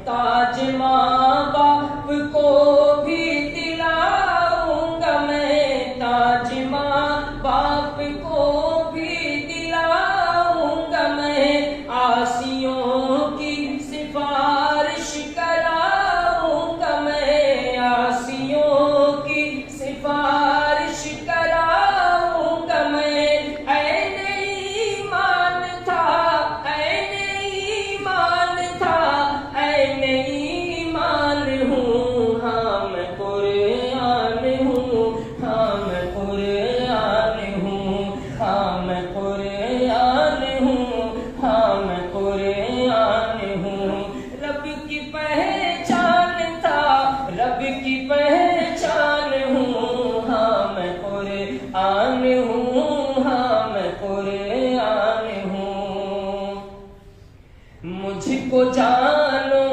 ताज माँ बाप को भी दिलाऊंगा मैं, ताज माँ बाप को भी दिलाऊंगा मैं, आसियों की सिफारिश कराऊंगा मैं, आसियों की सिफारिश कराऊंगा मैं। ऐन ईमान था, ऐन ईमान था, ऐन ईमान हूँ, हाँ मैं कुरान हूँ, हाँ मैं कुरान हूँ, हाँ मैं कुरान हूँ, हाँ मैं कुरान हूँ। रब की पहचान था, रब की पहचान हूँ, हाँ मैं कुरान हूँ, हाँ मैं कुरान हूँ। मुझको जान